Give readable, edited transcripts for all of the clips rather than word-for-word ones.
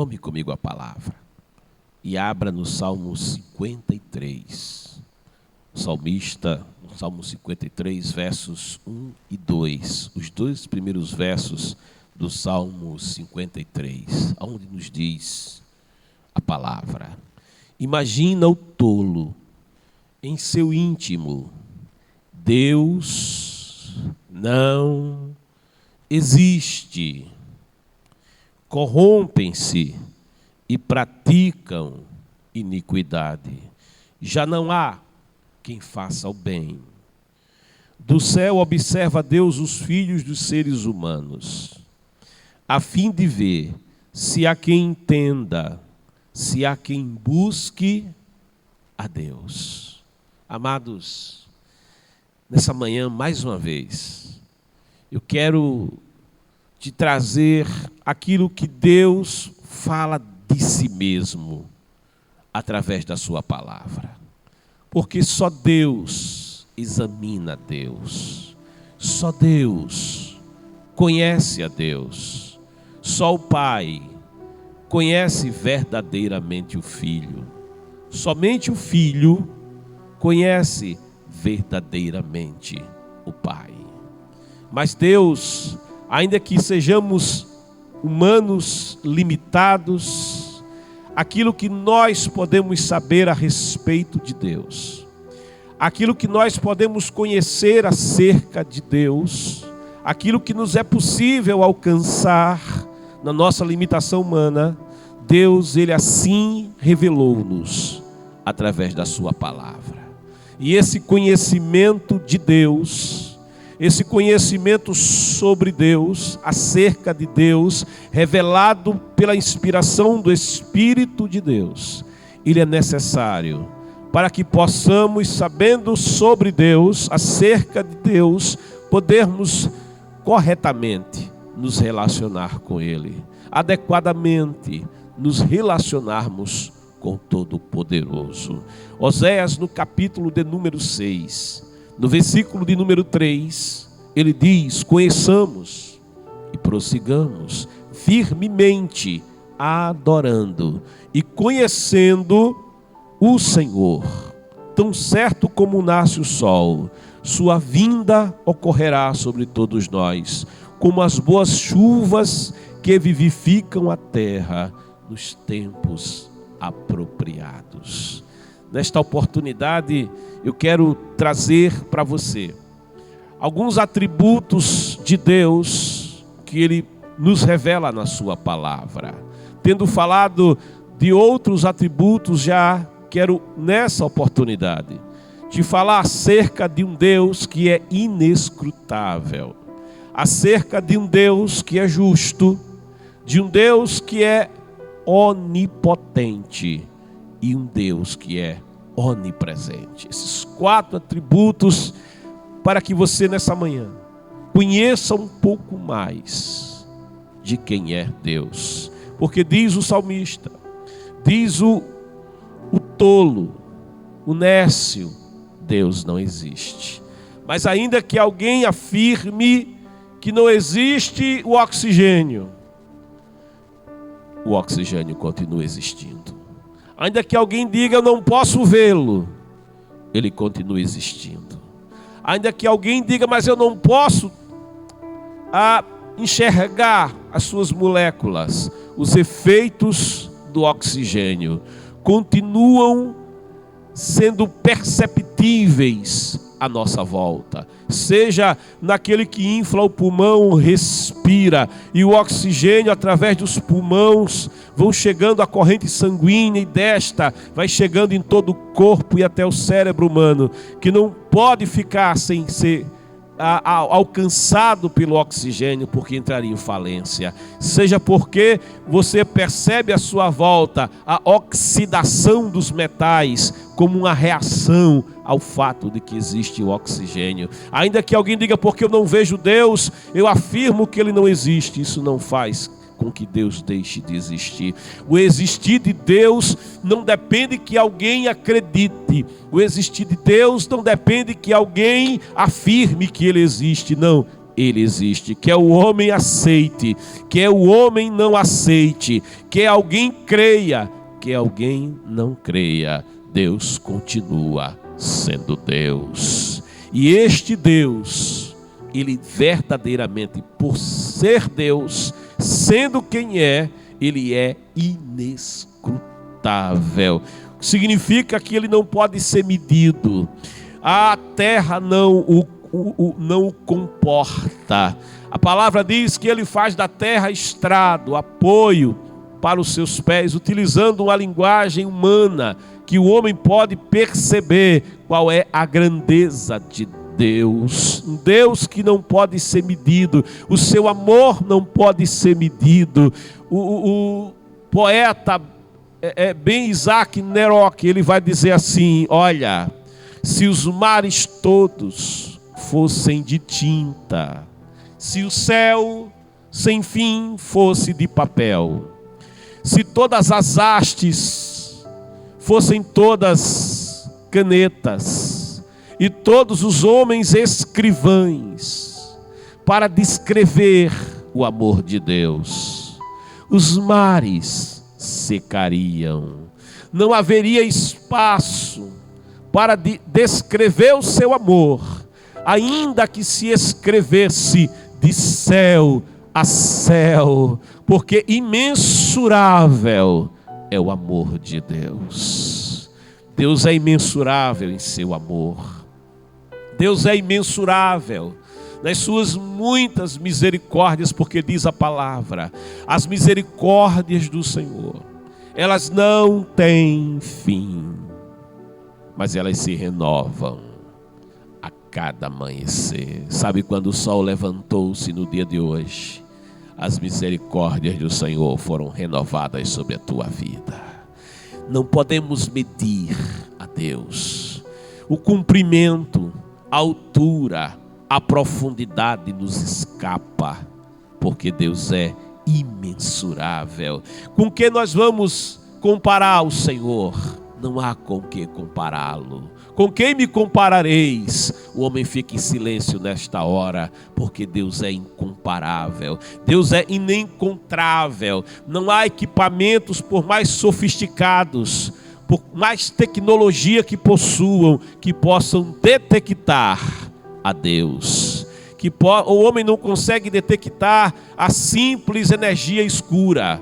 Tome comigo a palavra e abra no Salmo 53. O salmista, no Salmo 53, versos 1 e 2. Os dois primeiros versos do Salmo 53, onde nos diz a palavra: imagina o tolo em seu íntimo, Deus não existe. Corrompem-se e praticam iniquidade. Já não há quem faça o bem. Do céu observa Deus os filhos dos seres humanos, a fim de ver se há quem entenda, se há quem busque a Deus. Amados, nessa manhã, mais uma vez, eu quero te trazer aquilo que Deus fala de si mesmo através da sua palavra. Porque só Deus examina Deus. Só Deus conhece a Deus. Só o Pai conhece verdadeiramente o Filho. Somente o Filho conhece verdadeiramente o Pai. Mas Deus, ainda que sejamos humanos limitados, aquilo que nós podemos saber a respeito de Deus, aquilo que nós podemos conhecer acerca de Deus, aquilo que nos é possível alcançar na nossa limitação humana, Deus, Ele assim revelou-nos através da sua palavra. E esse conhecimento de Deus, esse conhecimento sobre Deus, acerca de Deus, revelado pela inspiração do Espírito de Deus, ele é necessário para que possamos, sabendo sobre Deus, acerca de Deus, podermos corretamente nos relacionar com Ele, adequadamente nos relacionarmos com Todo-Poderoso. Oséias, no capítulo de número 6, no versículo de número 3, ele diz: conheçamos e prossigamos firmemente, adorando e conhecendo o Senhor. Tão certo como nasce o sol, sua vinda ocorrerá sobre todos nós, como as boas chuvas que vivificam a terra nos tempos apropriados. Nesta oportunidade, eu quero trazer para você alguns atributos de Deus que Ele nos revela na sua palavra. Tendo falado de outros atributos, já quero nessa oportunidade te falar acerca de um Deus que é inescrutável, acerca de um Deus que é justo, de um Deus que é onipotente e um Deus que é onipresente. Esses 4 atributos para que você nessa manhã conheça um pouco mais de quem é Deus. Porque diz o salmista, diz o tolo, o nécio, Deus não existe. Mas ainda que alguém afirme que não existe o oxigênio continua existindo. Ainda que alguém diga eu não posso vê-lo, ele continua existindo. Ainda que alguém diga, mas eu não posso enxergar as suas moléculas, os efeitos do oxigênio continuam sendo perceptíveis à nossa volta. Seja naquele que infla o pulmão, respira, e o oxigênio através dos pulmões vão chegando à corrente sanguínea, e desta vai chegando em todo o corpo e até o cérebro humano, que não pode ficar sem ser alcançado pelo oxigênio, porque entraria em falência. Seja porque você percebe à sua volta a oxidação dos metais como uma reação ao fato de que existe o oxigênio. Ainda que alguém diga, porque eu não vejo Deus, eu afirmo que Ele não existe. Isso não faz com que Deus deixe de existir. O existir de Deus não depende que alguém acredite. O existir de Deus não depende que alguém afirme que Ele existe. Não, ele existe. Quer o homem aceite, quer o homem não aceite, quer alguém creia, quer alguém não creia, Deus continua sendo Deus. E este Deus, ele verdadeiramente, por ser Deus, sendo quem é, ele é inescrutável. Significa que ele não pode ser medido. A terra não o comporta. A palavra diz que ele faz da terra estrado, apoio para os seus pés, utilizando uma linguagem humana, que o homem pode perceber qual é a grandeza de Deus. Um Deus que não pode ser medido, o seu amor não pode ser medido. O poeta Ben Isaac Neroque, ele vai dizer assim: olha, se os mares todos fossem de tinta, se o céu sem fim fosse de papel, se todas as hastes fossem todas canetas, e todos os homens escrivães para descrever o amor de Deus, os mares secariam, não haveria espaço para descrever o seu amor, ainda que se escrevesse de céu a céu, porque imensurável é o amor de Deus. Deus é imensurável em seu amor. Deus é imensurável nas suas muitas misericórdias, porque diz a palavra: as misericórdias do Senhor, elas não têm fim, mas elas se renovam a cada amanhecer. Sabe quando o sol levantou-se no dia de hoje? As misericórdias do Senhor foram renovadas sobre a tua vida. Não podemos medir a Deus. O comprimento, a altura, a profundidade nos escapa, porque Deus é imensurável. Com que nós vamos comparar o Senhor? Não há com que compará-lo. Com quem me comparareis? O homem fica em silêncio nesta hora, porque Deus é incomparável, Deus é inencontrável. Não há equipamentos, por mais sofisticados, por mais tecnologia que possuam, que possam detectar a Deus. O homem não consegue detectar a simples energia escura,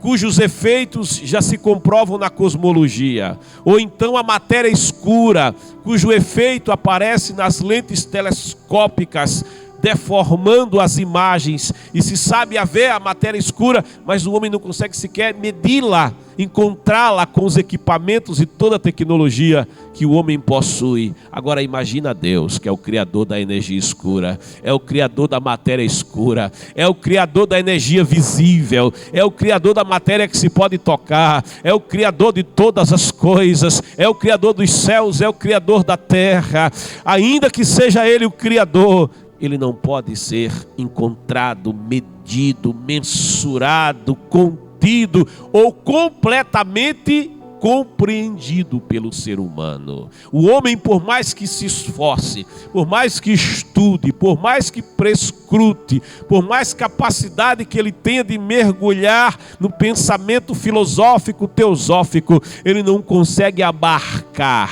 cujos efeitos já se comprovam na cosmologia, ou então a matéria escura, cujo efeito aparece nas lentes telescópicas, deformando as imagens, e se sabe haver a matéria escura, mas o homem não consegue sequer medi-la, encontrá-la com os equipamentos e toda a tecnologia que o homem possui. Agora imagina Deus, que é o criador da energia escura, é o criador da matéria escura, é o criador da energia visível, é o criador da matéria que se pode tocar, é o criador de todas as coisas, é o criador dos céus, é o criador da terra. Ainda que seja ele o criador, ele não pode ser encontrado, medido, mensurado, contido ou completamente compreendido pelo ser humano. O homem, por mais que se esforce, por mais que estude, por mais que prescrute, por mais capacidade que ele tenha de mergulhar no pensamento filosófico, teosófico, ele não consegue abarcar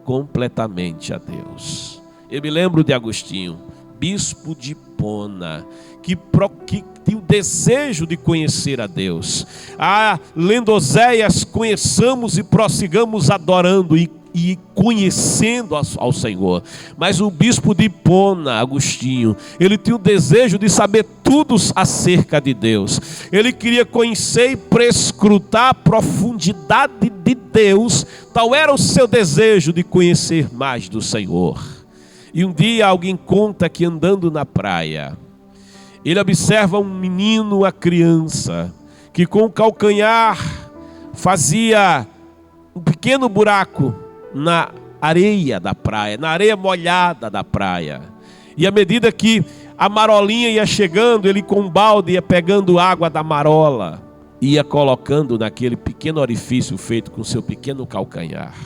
completamente a Deus. Eu me lembro de Agostinho, bispo de Hipona, que tinha o desejo de conhecer a Deus. Lendo Oséias, conheçamos e prossigamos adorando e conhecendo ao Senhor. Mas o bispo de Hipona, Agostinho, ele tinha o desejo de saber tudo acerca de Deus. Ele queria conhecer e prescrutar a profundidade de Deus. Tal era o seu desejo de conhecer mais do Senhor. E um dia alguém conta que andando na praia, ele observa um menino, uma criança, que com o calcanhar fazia um pequeno buraco na areia da praia, na areia molhada da praia. E à medida que a marolinha ia chegando, ele com um balde ia pegando água da marola, ia colocando naquele pequeno orifício feito com seu pequeno calcanhar.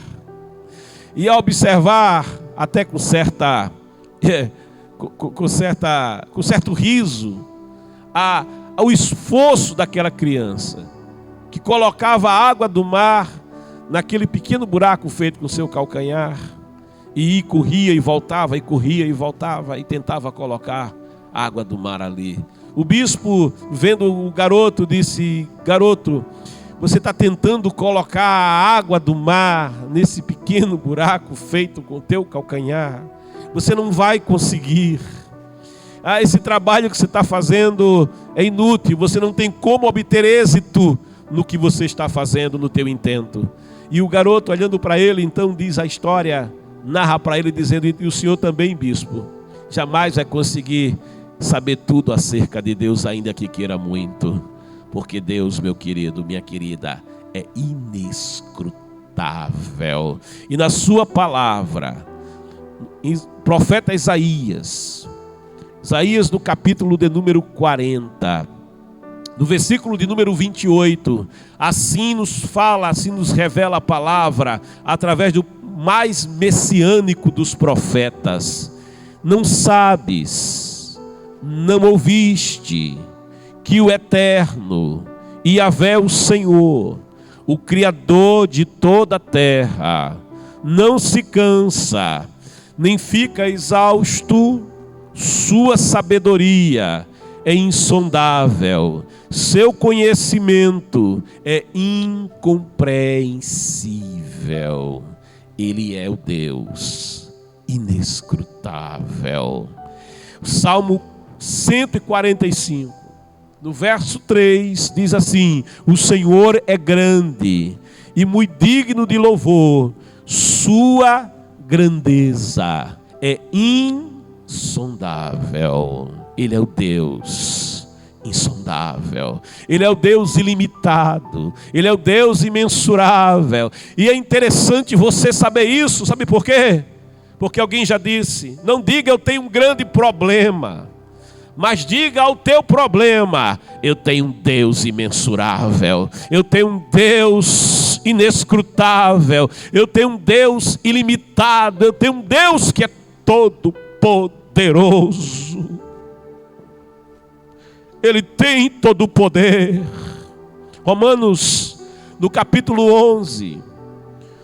E ao observar, até com certa com certo riso ao esforço daquela criança, que colocava a água do mar naquele pequeno buraco feito com seu calcanhar, e corria e voltava, e corria e voltava, e tentava colocar a água do mar ali. O bispo, vendo o garoto, disse: garoto, você está tentando colocar a água do mar nesse pequeno buraco feito com o teu calcanhar. Você não vai conseguir. Esse trabalho que você está fazendo é inútil. Você não tem como obter êxito no que você está fazendo, no teu intento. E o garoto, olhando para ele, então diz a história, narra para ele dizendo: e o senhor também, bispo, jamais vai conseguir saber tudo acerca de Deus, ainda que queira muito. Porque Deus, meu querido, minha querida, é inescrutável. E na sua palavra, profeta Isaías no capítulo de número 40, no versículo de número 28, assim nos fala, assim nos revela a palavra, através do mais messiânico dos profetas: não sabes, não ouviste, que o Eterno, Yahvé o Senhor, o Criador de toda a terra, não se cansa, nem fica exausto, sua sabedoria é insondável, seu conhecimento é incompreensível. Ele é o Deus inescrutável. Salmo 145. No verso 3 diz assim: o Senhor é grande e muito digno de louvor, sua grandeza é insondável. Ele é o Deus insondável, Ele é o Deus ilimitado, Ele é o Deus imensurável. E é interessante você saber isso, sabe por quê? Porque alguém já disse: não diga eu tenho um grande problema, mas diga ao teu problema: eu tenho um Deus imensurável, eu tenho um Deus inescrutável, eu tenho um Deus ilimitado, eu tenho um Deus que é todo poderoso. Ele tem todo o poder. Romanos, no capítulo 11,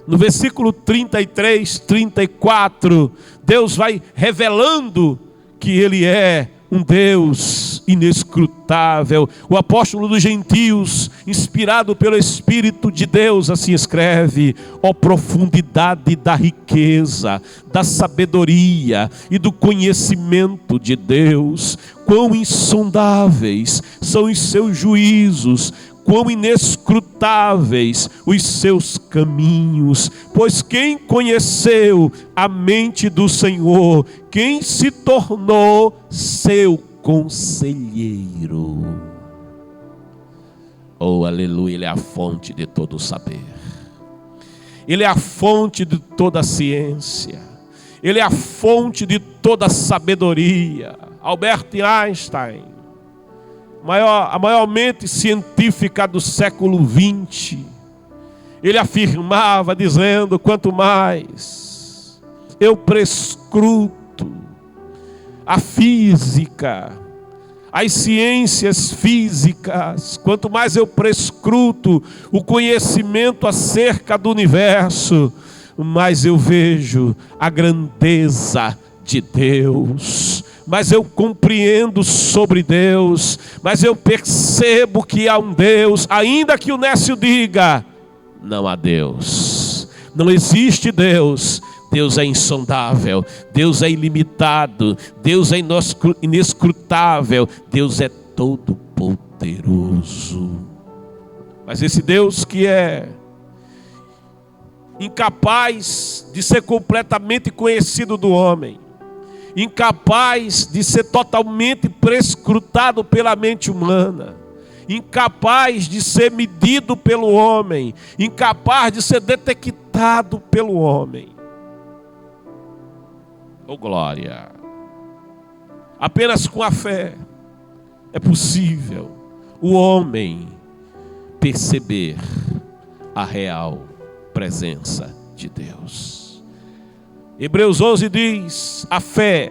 no versículo 33, 34, Deus vai revelando que Ele é um Deus inescrutável. O apóstolo dos gentios, inspirado pelo Espírito de Deus, assim escreve: ó profundidade da riqueza, da sabedoria e do conhecimento de Deus, quão insondáveis são os seus juízos, quão inescrutáveis os seus caminhos. Pois quem conheceu a mente do Senhor? Quem se tornou seu conselheiro? Oh, aleluia! Ele é a fonte de todo o saber, Ele é a fonte de toda a ciência, Ele é a fonte de toda a sabedoria. Albert Einstein, a maior mente científica do século XX, ele afirmava dizendo: quanto mais eu prescruto a física, as ciências físicas, quanto mais eu prescruto o conhecimento acerca do universo, mais eu vejo a grandeza de Deus, mas eu compreendo sobre Deus, mas eu percebo que há um Deus. Ainda que o nécio diga: não há Deus, não existe Deus. Deus é insondável, Deus é ilimitado, Deus é inescrutável, Deus é todo poderoso. Mas esse Deus que é incapaz de ser completamente conhecido do homem, incapaz de ser totalmente prescrutado pela mente humana, incapaz de ser medido pelo homem, incapaz de ser detectado pelo homem. Oh glória! Apenas com a fé é possível o homem perceber a real presença de Deus. Hebreus 11 diz: a fé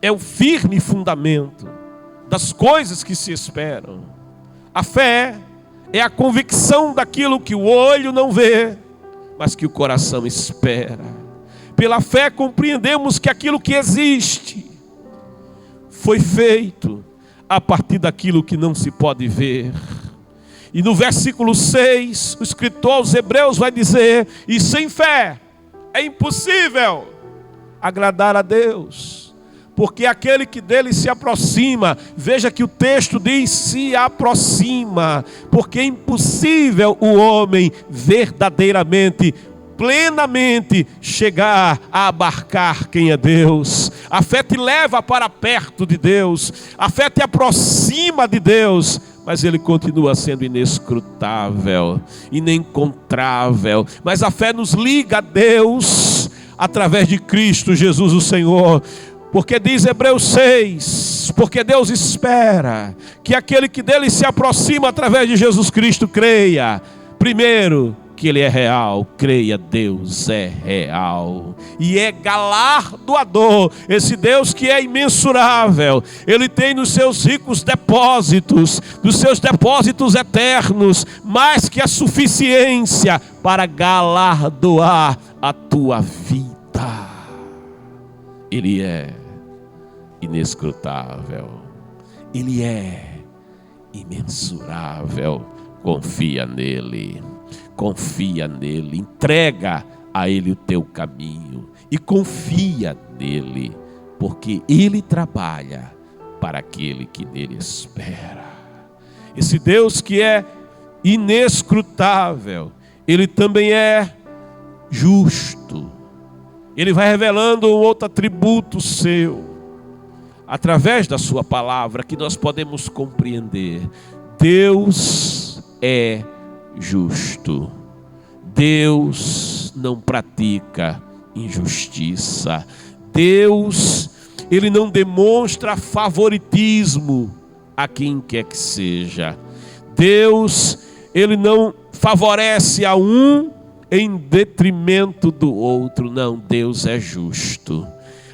é o firme fundamento das coisas que se esperam. A fé é a convicção daquilo que o olho não vê, mas que o coração espera. Pela fé compreendemos que aquilo que existe foi feito a partir daquilo que não se pode ver. E no versículo 6, o escritor aos Hebreus vai dizer: e sem fé é impossível agradar a Deus, porque aquele que dele se aproxima, veja que o texto diz se aproxima, porque é impossível o homem verdadeiramente, plenamente chegar a abarcar quem é Deus. A fé te leva para perto de Deus, a fé te aproxima de Deus, mas ele continua sendo inescrutável, inencontrável. Mas a fé nos liga a Deus através de Cristo Jesus o Senhor, porque diz Hebreus 6, porque Deus espera que aquele que dele se aproxima através de Jesus Cristo creia, primeiro, que Ele é real. Creia, Deus é real e é galardoador. Esse Deus que é imensurável, Ele tem nos seus ricos depósitos, nos seus depósitos eternos, mais que a suficiência para galardoar a tua vida. Ele é inescrutável, Ele é imensurável. Confia nele. Confia nele, entrega a ele o teu caminho e confia nele, porque ele trabalha para aquele que nele espera. Esse Deus que é inescrutável, ele também é justo. Ele vai revelando um outro atributo seu, através da sua palavra, que nós podemos compreender. Deus é justo. Deus não pratica injustiça. Deus, Ele não demonstra favoritismo a quem quer que seja. Deus, Ele não favorece a um em detrimento do outro. Não, Deus é justo.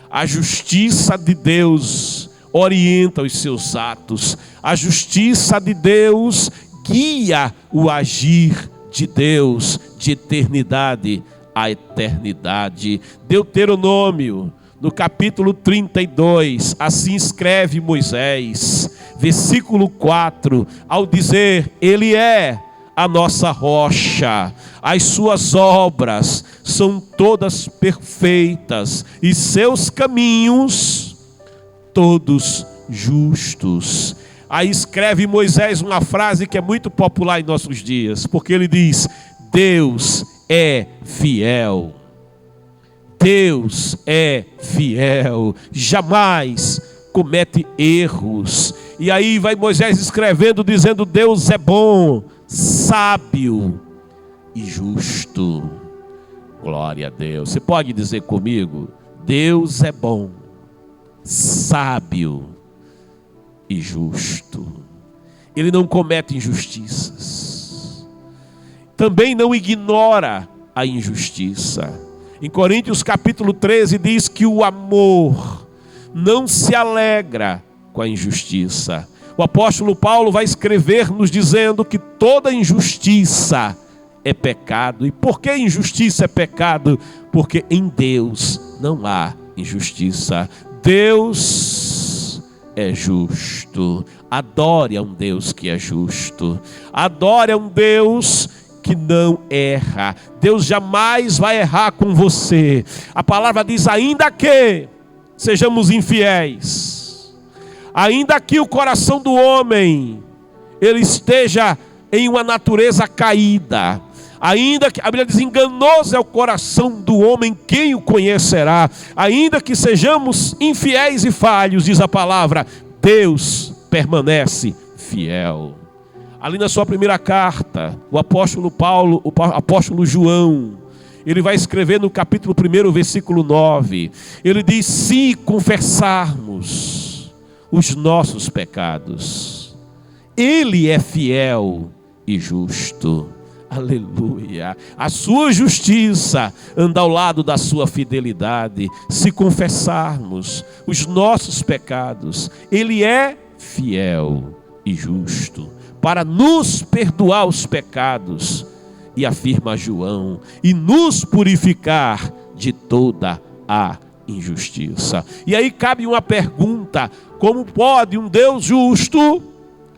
A justiça de Deus orienta os seus atos. A justiça de Deus guia o agir de Deus de eternidade a eternidade. Deuteronômio, no capítulo 32, assim escreve Moisés, versículo 4, ao dizer: Ele é a nossa rocha, as suas obras são todas perfeitas e seus caminhos todos justos. Aí escreve Moisés uma frase que é muito popular em nossos dias, porque ele diz: Deus é fiel. Deus é fiel, jamais comete erros. E aí vai Moisés escrevendo, dizendo: Deus é bom, sábio e justo. Glória a Deus. Você pode dizer comigo: Deus é bom, sábio e justo. Ele não comete injustiças, também não ignora a injustiça. Em Coríntios capítulo 13 diz que o amor não se alegra com a injustiça. O apóstolo Paulo vai escrever nos dizendo que toda injustiça é pecado. E por que injustiça é pecado? Porque em Deus não há injustiça. Deus é justo. Adore a um Deus que é justo. Adore a um Deus que não erra. Deus jamais vai errar com você. A palavra diz: ainda que sejamos infiéis, ainda que o coração do homem ele esteja em uma natureza caída, ainda que, a Bíblia diz: enganoso é o coração do homem, quem o conhecerá? Ainda que sejamos infiéis e falhos, diz a palavra, Deus permanece fiel. Ali na sua primeira carta, o apóstolo Paulo, o apóstolo João, ele vai escrever no capítulo 1, versículo 9, ele diz: se confessarmos os nossos pecados, Ele é fiel e justo. Aleluia. A sua justiça anda ao lado da sua fidelidade. Se confessarmos os nossos pecados, Ele é fiel e justo para nos perdoar os pecados, e afirma João, e nos purificar de toda a injustiça. E aí cabe uma pergunta: como pode um Deus justo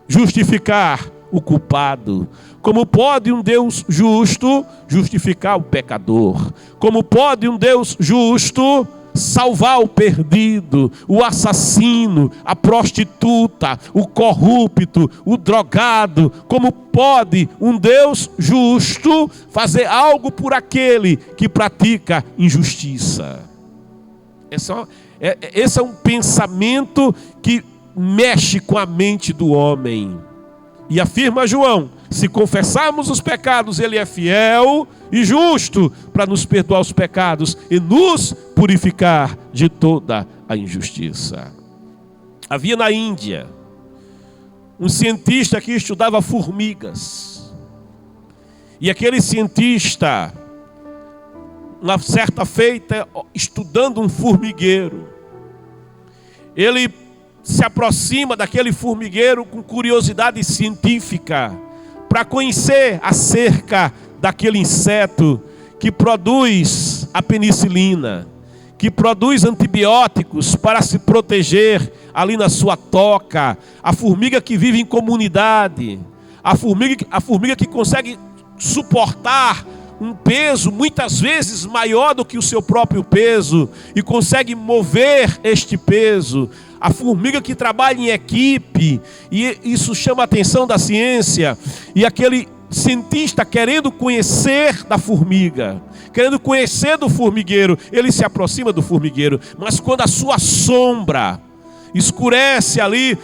justificar o culpado? Como pode um Deus justo justificar o pecador? Como pode um Deus justo salvar o perdido, o assassino, a prostituta, o corrupto, o drogado? Como pode um Deus justo fazer algo por aquele que pratica injustiça? Esse é um pensamento que mexe com a mente do homem. E afirma João: se confessarmos os pecados, Ele é fiel e justo para nos perdoar os pecados e nos purificar de toda a injustiça. Havia na Índia um cientista que estudava formigas. E aquele cientista, uma certa feita, estudando um formigueiro, ele se aproxima daquele formigueiro com curiosidade científica, para conhecer acerca daquele inseto que produz a penicilina, que produz antibióticos para se proteger ali na sua toca, a formiga que vive em comunidade, a formiga que consegue suportar um peso muitas vezes maior do que o seu próprio peso e consegue mover este peso. A formiga que trabalha em equipe, e isso chama a atenção da ciência. E aquele cientista, querendo conhecer da formiga, querendo conhecer do formigueiro, ele se aproxima do formigueiro. Mas quando a sua sombra escurece ali,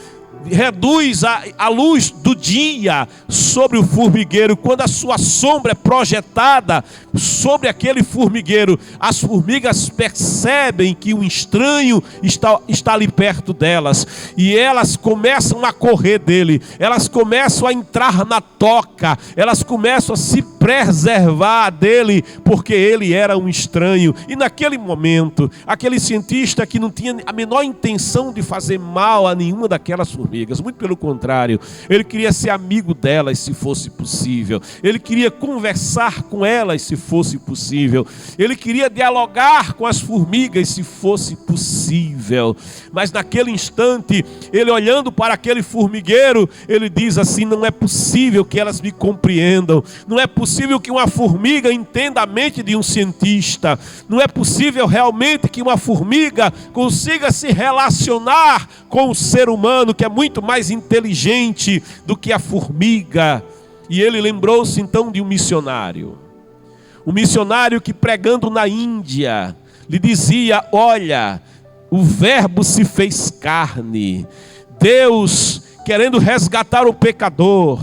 reduz a luz do dia sobre o formigueiro, quando a sua sombra é projetada sobre aquele formigueiro, as formigas percebem que o estranho está ali perto delas, e elas começam a correr dele, elas começam a entrar na toca, elas começam a se preservar dele, porque ele era um estranho. E naquele momento, aquele cientista, que não tinha a menor intenção de fazer mal a nenhuma daquelas formigas, muito pelo contrário, ele queria ser amigo delas se fosse possível, ele queria conversar com elas se fosse possível, ele queria dialogar com as formigas se fosse possível. Mas naquele instante, ele olhando para aquele formigueiro, ele diz assim: não é possível que elas me compreendam, não é possível que uma formiga entenda a mente de um cientista, não é possível realmente que uma formiga consiga se relacionar com o ser humano, que é muito mais inteligente do que a formiga. E ele lembrou-se então de um missionário que, pregando na Índia, lhe dizia: olha, o Verbo se fez carne. Deus querendo resgatar o pecador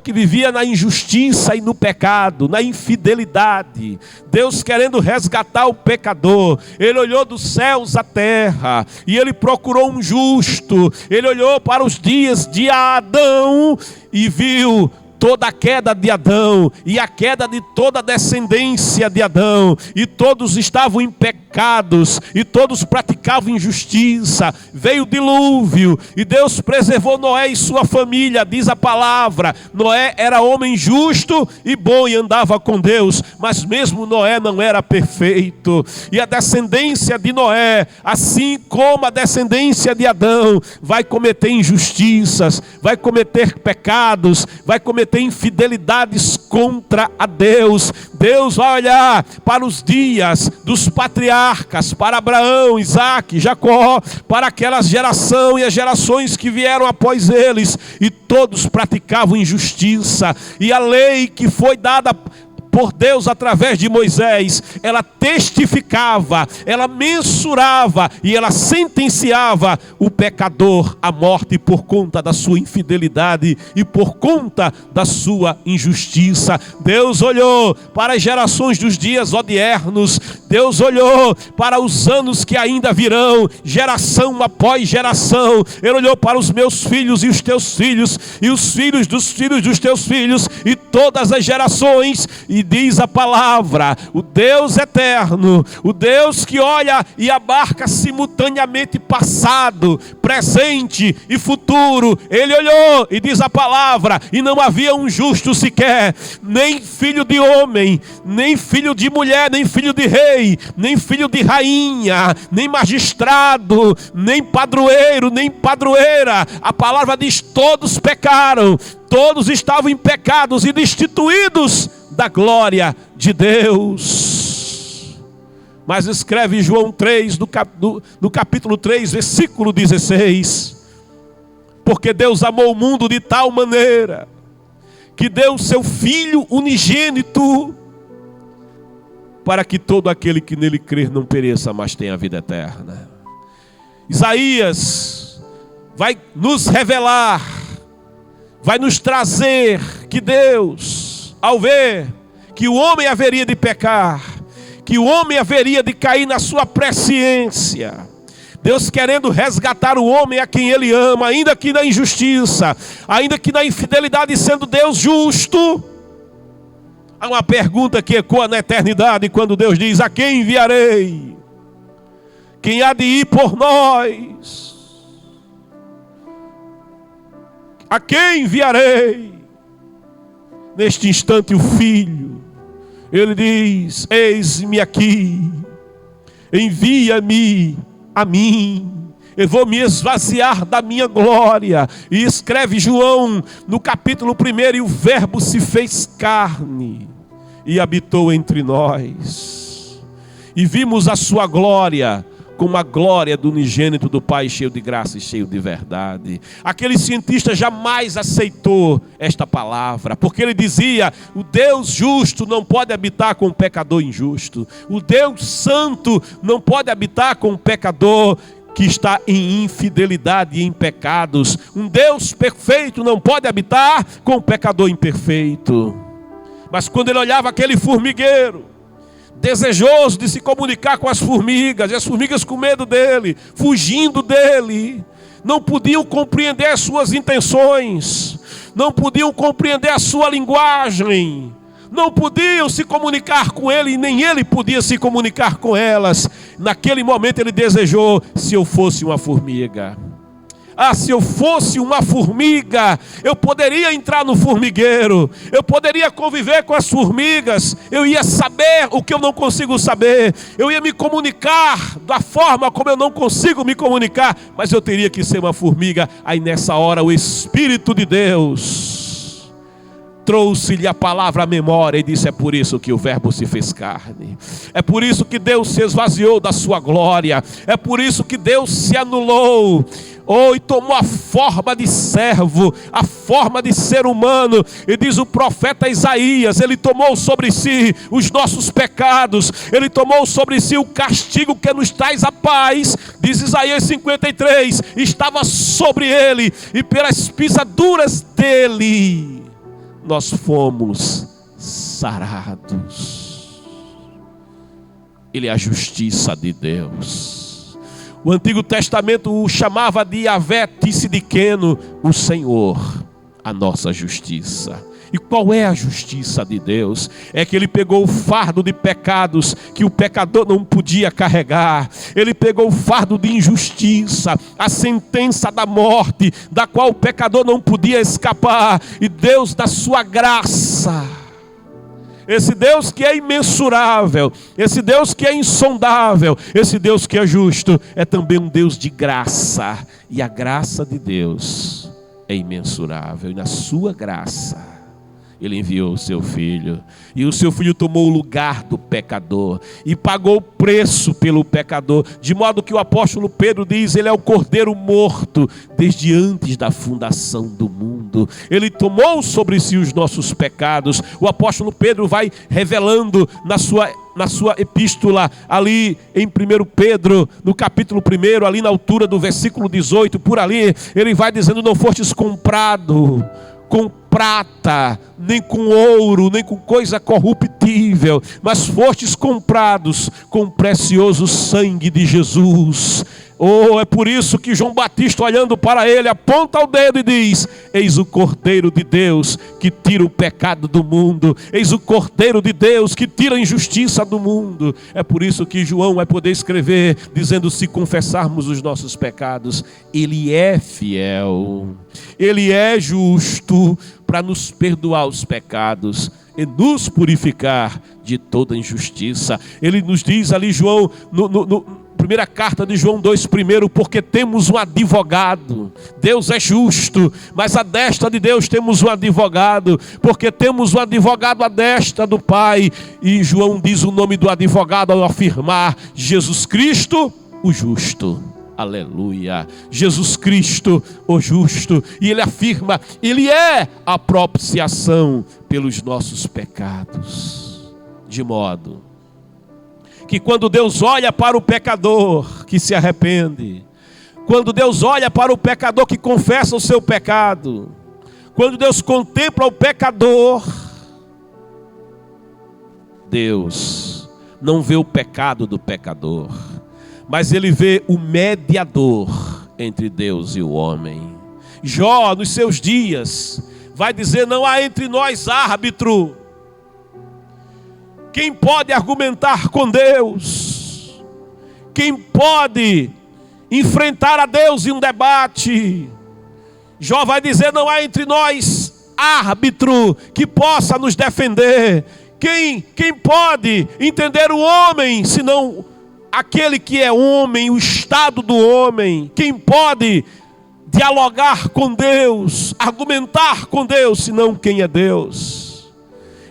que vivia na injustiça e no pecado, na infidelidade. Deus querendo resgatar o pecador. Ele olhou dos céus à terra e ele procurou um justo. Ele olhou para os dias de Adão e viu toda a queda de Adão e a queda de toda a descendência de Adão, e todos estavam em pecados e todos praticavam injustiça. Veio o dilúvio e Deus preservou Noé e sua família. Diz a palavra: Noé era homem justo e bom e andava com Deus, mas mesmo Noé não era perfeito. E a descendência de Noé, assim como a descendência de Adão, vai cometer injustiças, vai cometer pecados, vai cometer infidelidades contra a Deus. Deus vai olhar para os dias dos patriarcas, para Abraão, Isaque, Jacó, para aquela geração e as gerações que vieram após eles, e todos praticavam injustiça. E a lei que foi dada por Deus através de Moisés, ela testificava, ela mensurava e ela sentenciava o pecador à morte por conta da sua infidelidade e por conta da sua injustiça. Deus olhou para as gerações dos dias odiernos, Deus olhou para os anos que ainda virão, geração após geração. Ele olhou para os meus filhos e os teus filhos, e os filhos dos teus filhos, e todas as gerações, e diz a palavra: o Deus eterno, o Deus que olha e abarca simultaneamente passado, presente e futuro. Ele olhou e diz a palavra: e não havia um justo sequer, nem filho de homem, nem filho de mulher, nem filho de rei, nem filho de rainha, nem magistrado, nem padroeiro, nem padroeira. A palavra diz: todos pecaram, todos estavam em pecados e destituídos da glória de Deus. Mas escreve João 3, no capítulo 3, versículo 16: porque Deus amou o mundo de tal maneira que deu o seu Filho unigênito, para que todo aquele que nele crer não pereça, mas tenha a vida eterna. Isaías vai nos revelar, vai nos trazer que Deus, ao ver que o homem haveria de pecar, que o homem haveria de cair na sua presciência, Deus querendo resgatar o homem a quem Ele ama, ainda que na injustiça, ainda que na infidelidade, sendo Deus justo. Há uma pergunta que ecoa na eternidade, quando Deus diz: a quem enviarei? Quem há de ir por nós? A quem enviarei? Neste instante o Filho, Ele diz: eis-me aqui, envia-me a mim, eu vou me esvaziar da minha glória. E escreve João no capítulo 1: e o Verbo se fez carne e habitou entre nós, e vimos a sua glória, como a glória do unigênito do Pai, cheio de graça e cheio de verdade. Aquele cientista jamais aceitou esta palavra, porque ele dizia: o Deus justo não pode habitar com o pecador injusto, o Deus santo não pode habitar com o pecador que está em infidelidade e em pecados. Um Deus perfeito não pode habitar com o pecador imperfeito. Mas quando ele olhava aquele formigueiro, desejoso de se comunicar com as formigas, e as formigas com medo dele, fugindo dele, não podiam compreender as suas intenções, não podiam compreender a sua linguagem, não podiam se comunicar com ele, e nem ele podia se comunicar com elas. Naquele momento ele desejou: se eu fosse uma formiga. Ah, se eu fosse uma formiga, eu poderia entrar no formigueiro, eu poderia conviver com as formigas, eu ia saber o que eu não consigo saber, eu ia me comunicar da forma como eu não consigo me comunicar, mas eu teria que ser uma formiga. Aí nessa hora o Espírito de Deus trouxe-lhe a palavra à memória e disse: é por isso que o Verbo se fez carne, é por isso que Deus se esvaziou da sua glória, é por isso que Deus se anulou, e tomou a forma de servo, a forma de ser humano. E diz o profeta Isaías: ele tomou sobre si os nossos pecados, ele tomou sobre si o castigo que nos traz a paz. Diz Isaías 53, estava sobre ele, e pelas pisaduras dele nós fomos sarados. Ele é a justiça de Deus. O Antigo Testamento o chamava de Yahvé Tsidkenu, o Senhor, a nossa justiça. E qual é a justiça de Deus? É que Ele pegou o fardo de pecados que o pecador não podia carregar. Ele pegou o fardo de injustiça, a sentença da morte, da qual o pecador não podia escapar. E Deus, da sua graça, esse Deus que é imensurável, esse Deus que é insondável, esse Deus que é justo, é também um Deus de graça. E a graça de Deus é imensurável. E na sua graça Ele enviou o seu Filho. E o seu Filho tomou o lugar do pecador e pagou o preço pelo pecador. De modo que o apóstolo Pedro diz, ele é o Cordeiro morto desde antes da fundação do mundo. Ele tomou sobre si os nossos pecados. O apóstolo Pedro vai revelando na sua epístola, ali em 1 Pedro, no capítulo 1, ali na altura do versículo 18, por ali, ele vai dizendo, não fostes comprado com prata, nem com ouro, nem com coisa corruptível, mas fostes comprados com o precioso sangue de Jesus. Oh, é por isso que João Batista, olhando para ele, aponta o dedo e diz, eis o Cordeiro de Deus que tira o pecado do mundo, eis o Cordeiro de Deus que tira a injustiça do mundo. É por isso que João vai poder escrever, dizendo, se confessarmos os nossos pecados, ele é fiel, ele é justo para nos perdoar os pecados e nos purificar de toda injustiça. Ele nos diz ali, João, primeira carta de João 2:1, porque temos um advogado. Deus é justo, mas à destra de Deus temos um advogado, porque temos um advogado à destra do Pai. E João diz o nome do advogado ao afirmar, Jesus Cristo, o justo. Aleluia, Jesus Cristo, o justo. E ele afirma, ele é a propiciação pelos nossos pecados. De modo que quando Deus olha para o pecador que se arrepende, quando Deus olha para o pecador que confessa o seu pecado, quando Deus contempla o pecador, Deus não vê o pecado do pecador, mas ele vê o mediador entre Deus e o homem. Jó, nos seus dias, vai dizer, não há entre nós árbitro. Quem pode argumentar com Deus? Quem pode enfrentar a Deus em um debate? Jó vai dizer, não há entre nós árbitro que possa nos defender. Quem pode entender o homem, senão aquele que é homem, o estado do homem? Quem pode dialogar com Deus, argumentar com Deus, senão quem é Deus?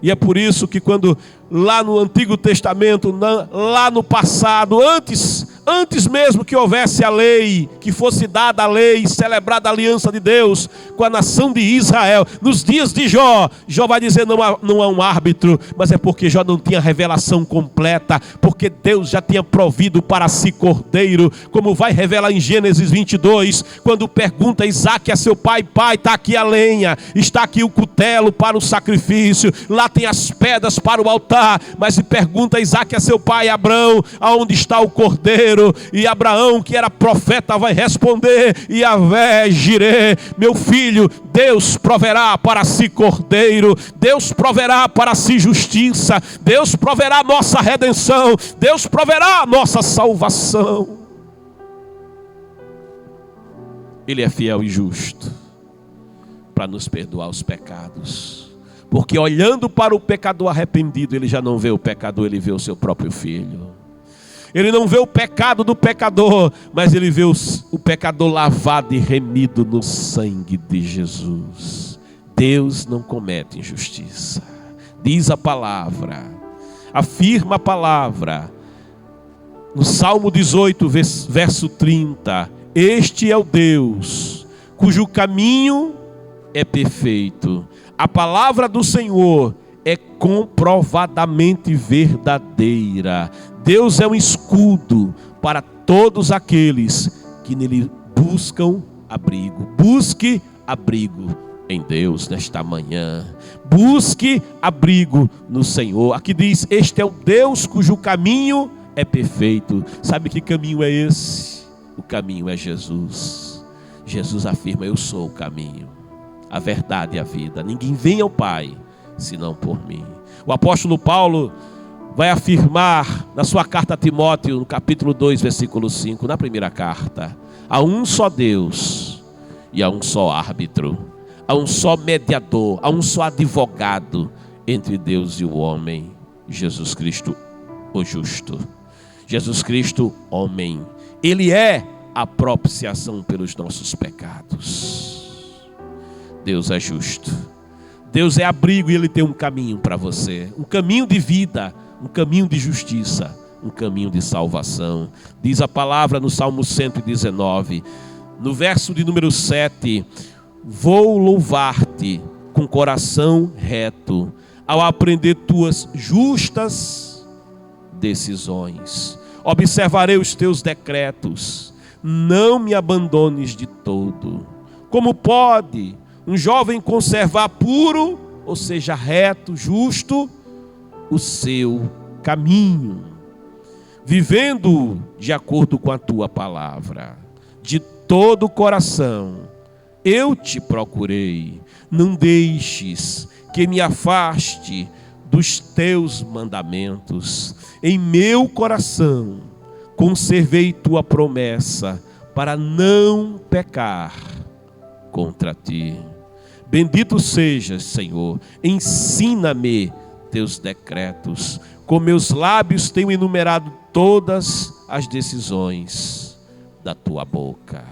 E é por isso que quando lá no Antigo Testamento, lá no passado, antes mesmo que houvesse a lei, que fosse dada a lei, celebrada a aliança de Deus com a nação de Israel, nos dias de Jó, Jó vai dizer, não há um árbitro, mas é porque Jó não tinha revelação completa, porque Deus já tinha provido para si cordeiro, como vai revelar em Gênesis 22, quando pergunta a Isaac a seu pai, está aqui a lenha, está aqui o cutelo para o sacrifício, lá tem as pedras para o altar, mas se pergunta a Isaac a seu pai Abraão, aonde está o cordeiro? E Abraão, que era profeta, vai responder, Yahvé Jireh, meu filho, Deus proverá para si cordeiro, Deus proverá para si justiça, Deus proverá a nossa redenção, Deus proverá a nossa salvação. Ele é fiel e justo para nos perdoar os pecados. Porque olhando para o pecador arrependido, ele já não vê o pecador, ele vê o seu próprio filho. Ele não vê o pecado do pecador, mas ele vê o pecador lavado e remido no sangue de Jesus. Deus não comete injustiça. Diz a palavra, afirma a palavra, no Salmo 18, verso 30, este é o Deus cujo caminho é perfeito. A palavra do Senhor é comprovadamente verdadeira. Deus é um escudo para todos aqueles que nele buscam abrigo. Busque abrigo em Deus nesta manhã. Busque abrigo no Senhor. Aqui diz, este é o Deus cujo caminho é perfeito. Sabe que caminho é esse? O caminho é Jesus. Jesus afirma, eu sou o caminho, a verdade e a vida. Ninguém vem ao Pai, senão por mim. O apóstolo Paulo vai afirmar na sua carta a Timóteo, no capítulo 2, versículo 5, na primeira carta, há um só Deus e há um só árbitro, há um só mediador, há um só advogado entre Deus e o homem, Jesus Cristo, o justo. Jesus Cristo, homem. Ele é a propiciação pelos nossos pecados. Deus é justo. Deus é abrigo e Ele tem um caminho para você. Um caminho de vida, um caminho de justiça, um caminho de salvação. Diz a palavra no Salmo 119, no verso de número 7. Vou louvar-te com coração reto, ao aprender tuas justas decisões. Observarei os teus decretos, não me abandones de todo. Como pode um jovem conservar puro, ou seja, reto, justo, o seu caminho, vivendo de acordo com a tua palavra? De todo o coração eu te procurei, não deixes que me afaste dos teus mandamentos. Em meu coração conservei tua promessa, para não pecar contra ti. Bendito sejas, Senhor, ensina-me teus decretos. Com meus lábios tenho enumerado todas as decisões da tua boca.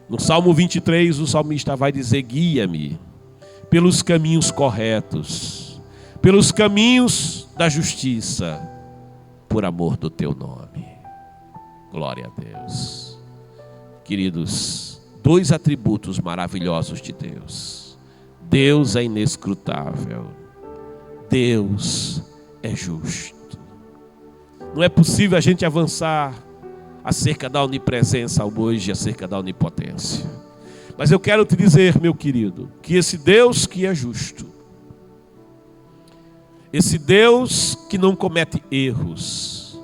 No Salmo 23, o salmista vai dizer: guia-me pelos caminhos corretos, pelos caminhos da justiça, por amor do teu nome. Glória a Deus. Queridos, dois atributos maravilhosos de Deus. Deus é inescrutável. Deus é justo. Não é possível a gente avançar acerca da onipresença hoje, acerca da onipotência. Mas eu quero te dizer, meu querido, que esse Deus que é justo, esse Deus que não comete erros,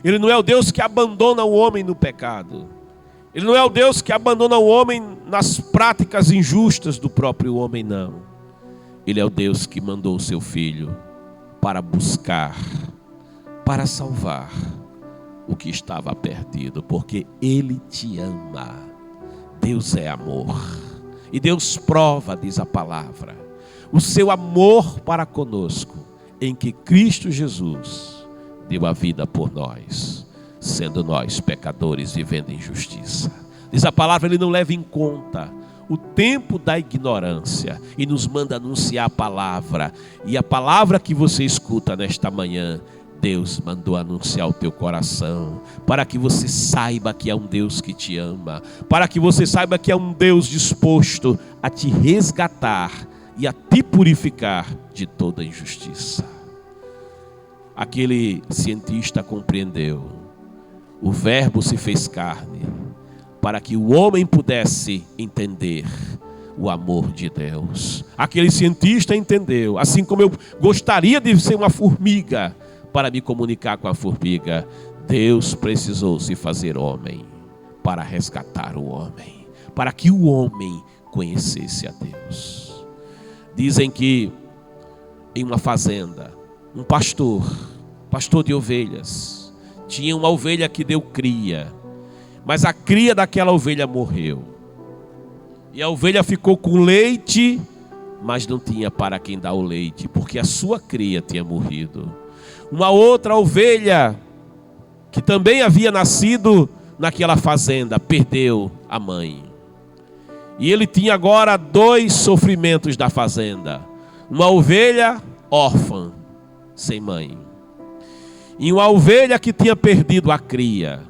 Ele não é o Deus que abandona o homem no pecado. Ele não é o Deus que abandona o homem nas práticas injustas do próprio homem, não. Ele é o Deus que mandou o seu Filho para buscar, para salvar o que estava perdido, porque Ele te ama. Deus é amor, e Deus prova, diz a palavra, o seu amor para conosco, em que Cristo Jesus deu a vida por nós, sendo nós pecadores vivendo em justiça. Diz a palavra, Ele não leva em conta o tempo da ignorância e nos manda anunciar a palavra. E a palavra que você escuta nesta manhã, Deus mandou anunciar ao teu coração, para que você saiba que é um Deus que te ama, para que você saiba que é um Deus disposto a te resgatar e a te purificar de toda injustiça. Aquele cientista compreendeu: o Verbo se fez carne, para que o homem pudesse entender o amor de Deus. Aquele cientista entendeu, assim como eu gostaria de ser uma formiga para me comunicar com a formiga, Deus precisou se fazer homem para resgatar o homem, para que o homem conhecesse a Deus. Dizem que em uma fazenda, um pastor de ovelhas, tinha uma ovelha que deu cria, mas a cria daquela ovelha morreu. E a ovelha ficou com leite, mas não tinha para quem dar o leite, porque a sua cria tinha morrido. Uma outra ovelha, que também havia nascido naquela fazenda, perdeu a mãe. E ele tinha agora dois sofrimentos da fazenda: uma ovelha órfã, sem mãe, e uma ovelha que tinha perdido a cria.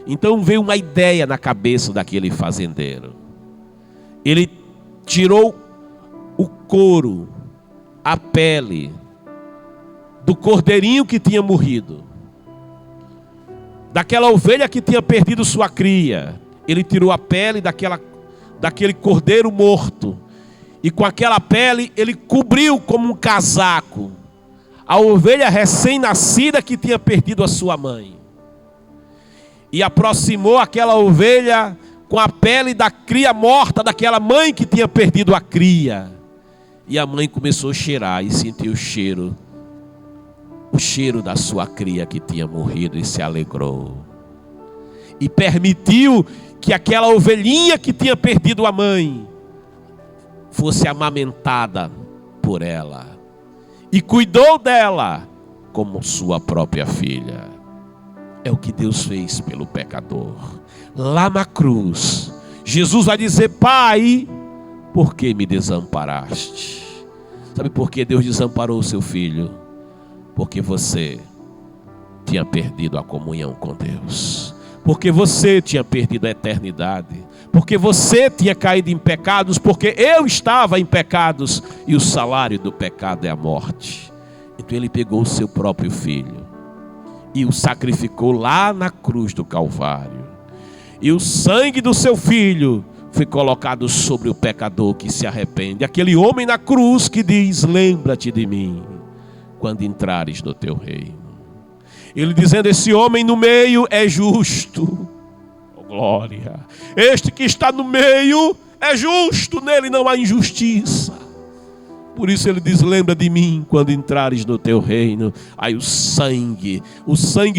Então veio uma ideia na cabeça daquele fazendeiro. Ele tirou o couro, a pele do cordeirinho que tinha morrido, daquela ovelha que tinha perdido sua cria. Ele tirou a pele daquele cordeiro morto, e com aquela pele ele cobriu como um casaco a ovelha recém-nascida que tinha perdido a sua mãe, e aproximou aquela ovelha com a pele da cria morta daquela mãe que tinha perdido a cria. E a mãe começou a cheirar e sentiu o cheiro da sua cria que tinha morrido, e se alegrou. E permitiu que aquela ovelhinha que tinha perdido a mãe fosse amamentada por ela, e cuidou dela como sua própria filha. É o que Deus fez pelo pecador. Lá na cruz, Jesus vai dizer: Pai, por que me desamparaste? Sabe por que Deus desamparou o seu filho? Porque você tinha perdido a comunhão com Deus. Porque você tinha perdido a eternidade. Porque você tinha caído em pecados. Porque eu estava em pecados. E o salário do pecado é a morte. Então ele pegou o seu próprio filho e o sacrificou lá na cruz do Calvário. E o sangue do seu filho foi colocado sobre o pecador que se arrepende. Aquele homem na cruz que diz: lembra-te de mim quando entrares no teu reino. Ele dizendo: esse homem no meio é justo. Oh, glória! Este que está no meio é justo, nele não há injustiça. Por isso ele diz: lembra de mim quando entrares no teu reino. Aí o sangue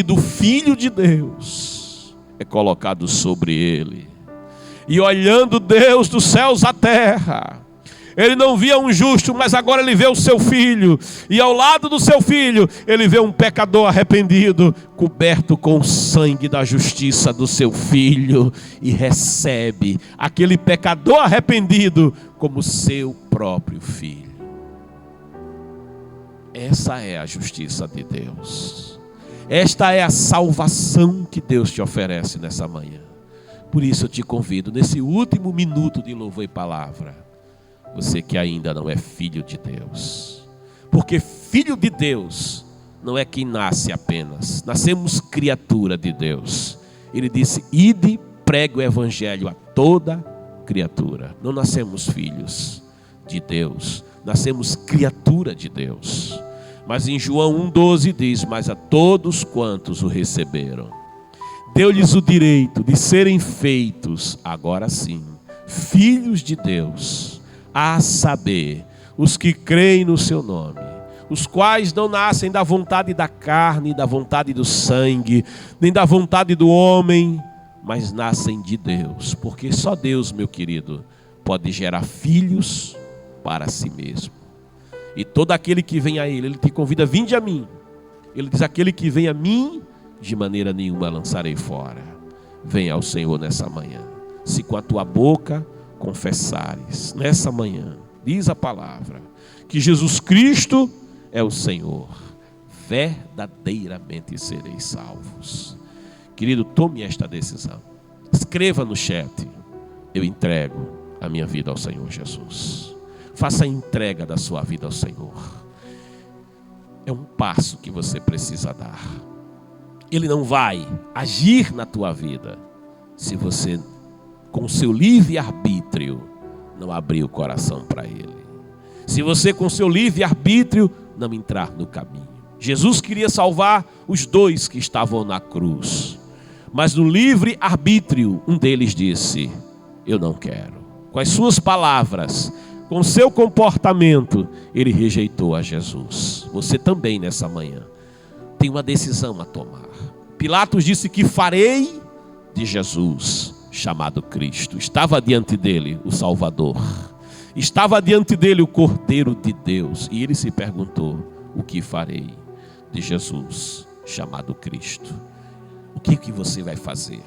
do Filho de Deus é colocado sobre ele. E olhando Deus dos céus à terra, ele não via um justo, mas agora ele vê o seu filho. E ao lado do seu filho, ele vê um pecador arrependido, coberto com o sangue da justiça do seu filho. E recebe aquele pecador arrependido como seu próprio filho. Essa é a justiça de Deus. Esta é a salvação que Deus te oferece nessa manhã. Por isso eu te convido, nesse último minuto de louvor e palavra, você que ainda não é filho de Deus. Porque filho de Deus não é quem nasce apenas. Nascemos criatura de Deus. Ele disse: ide, pregue o evangelho a toda criatura. Não nascemos filhos de Deus, nascemos criatura de Deus. Mas em João 1,12 diz: mas a todos quantos o receberam, deu-lhes o direito de serem feitos, agora sim, filhos de Deus, a saber, os que creem no seu nome, os quais não nascem da vontade da carne, da vontade do sangue, nem da vontade do homem, mas nascem de Deus. Porque só Deus, meu querido, pode gerar filhos para si mesmo. E todo aquele que vem a Ele te convida: vinde a mim. Ele diz: aquele que vem a mim, de maneira nenhuma lançarei fora. Venha ao Senhor nessa manhã. Se com a tua boca confessares, nessa manhã, diz a palavra, que Jesus Cristo é o Senhor, verdadeiramente sereis salvos. Querido, tome esta decisão. Escreva no chat: eu entrego a minha vida ao Senhor Jesus. Faça a entrega da sua vida ao Senhor. É um passo que você precisa dar. Ele não vai agir na tua vida se você, com o seu livre-arbítrio, não abrir o coração para Ele. Se você, com o seu livre-arbítrio, não entrar no caminho. Jesus queria salvar os dois que estavam na cruz, mas no livre-arbítrio, um deles disse: eu não quero. Com as suas palavras, com o seu comportamento, ele rejeitou a Jesus. Você também nessa manhã tem uma decisão a tomar. Pilatos disse: que farei de Jesus, chamado Cristo? Estava diante dele o Salvador, estava diante dele o Cordeiro de Deus, e ele se perguntou: o que farei de Jesus, chamado Cristo? O que você vai fazer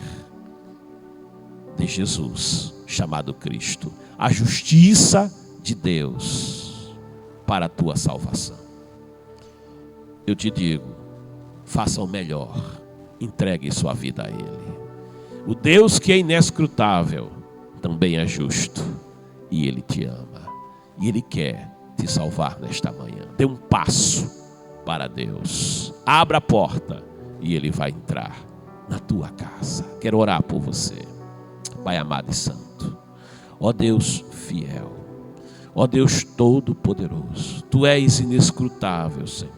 de Jesus, chamado Cristo, a justiça de Deus para a tua salvação? Eu te digo, faça o melhor, entregue sua vida a Ele. O Deus que é inescrutável também é justo, e Ele te ama, e Ele quer te salvar nesta manhã. Dê um passo para Deus, abra a porta e Ele vai entrar na tua casa. Quero orar por você. Pai amado e santo, ó Deus fiel, ó Deus todo-poderoso, Tu és inescrutável, Senhor,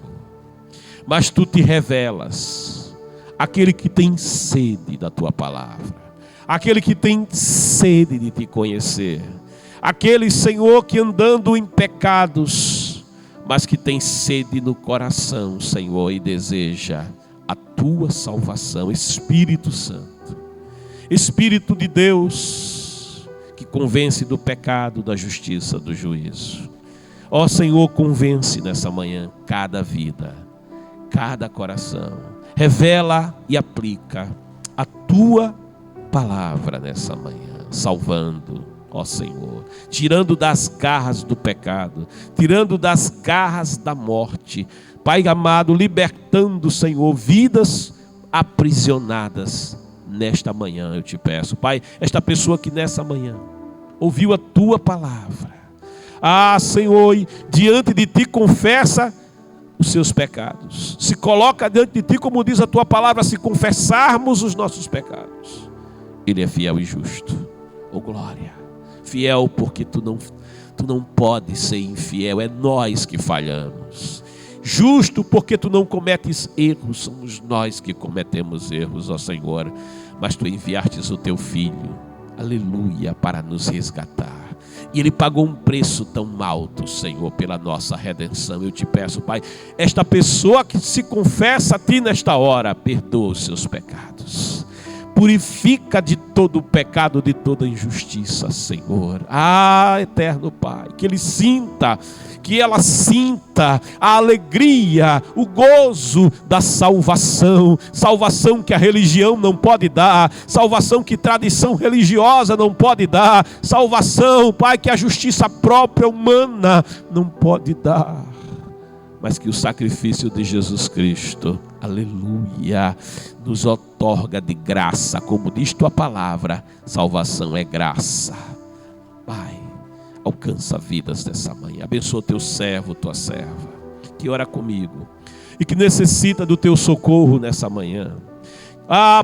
mas Tu te revelas àquele que tem sede da Tua palavra, aquele que tem sede de Te conhecer, aquele, Senhor, que andando em pecados, mas que tem sede no coração, Senhor, e deseja a Tua salvação. Espírito Santo, Espírito de Deus, que convence do pecado, da justiça, do juízo. Ó Senhor, convence nessa manhã cada vida, cada coração. Revela e aplica a Tua palavra nessa manhã, salvando, ó Senhor, tirando das garras do pecado, tirando das garras da morte, Pai amado, libertando, Senhor, vidas aprisionadas nesta manhã, eu te peço, Pai, esta pessoa que nessa manhã ouviu a tua palavra, Senhor, diante de ti confessa os seus pecados, se coloca diante de ti, como diz a tua palavra, se confessarmos os nossos pecados, Ele é fiel e justo, oh glória, fiel porque tu não podes ser infiel, é nós que falhamos, justo porque tu não cometes erros, somos nós que cometemos erros, ó Senhor, mas tu enviastes o teu Filho, aleluia, para nos resgatar, e Ele pagou um preço tão alto, Senhor, pela nossa redenção. Eu te peço, Pai, esta pessoa que se confessa a Ti nesta hora, perdoa os seus pecados, purifica de todo o pecado, de toda injustiça, Senhor. Eterno Pai, que ele sinta, que ela sinta a alegria, o gozo da salvação, salvação que a religião não pode dar, salvação que tradição religiosa não pode dar, salvação, Pai, que a justiça própria humana não pode dar, mas que o sacrifício de Jesus Cristo, aleluia, nos outorga de graça, como diz tua palavra, salvação é graça. Pai, alcança vidas dessa manhã, abençoa teu servo, tua serva, que ora comigo e que necessita do teu socorro nessa manhã.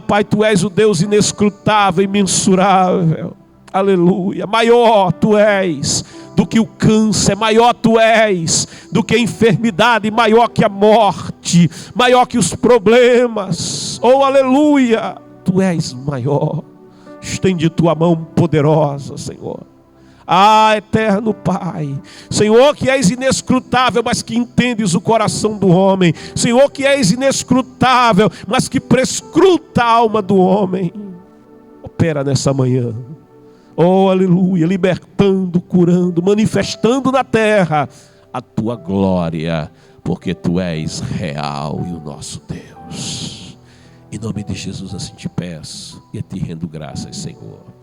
Pai, tu és o Deus inescrutável, imensurável, aleluia, maior tu és do que o câncer, maior tu és do que a enfermidade, maior que a morte, maior que os problemas, oh aleluia, tu és maior. Estende tua mão poderosa, Senhor. Eterno Pai, Senhor que és inescrutável, mas que entendes o coração do homem, Senhor que és inescrutável, mas que prescruta a alma do homem, opera nessa manhã, oh aleluia, libertando, curando, manifestando na terra a tua glória, porque tu és real e o nosso Deus. Em nome de Jesus assim te peço e a ti rendo graças, Senhor.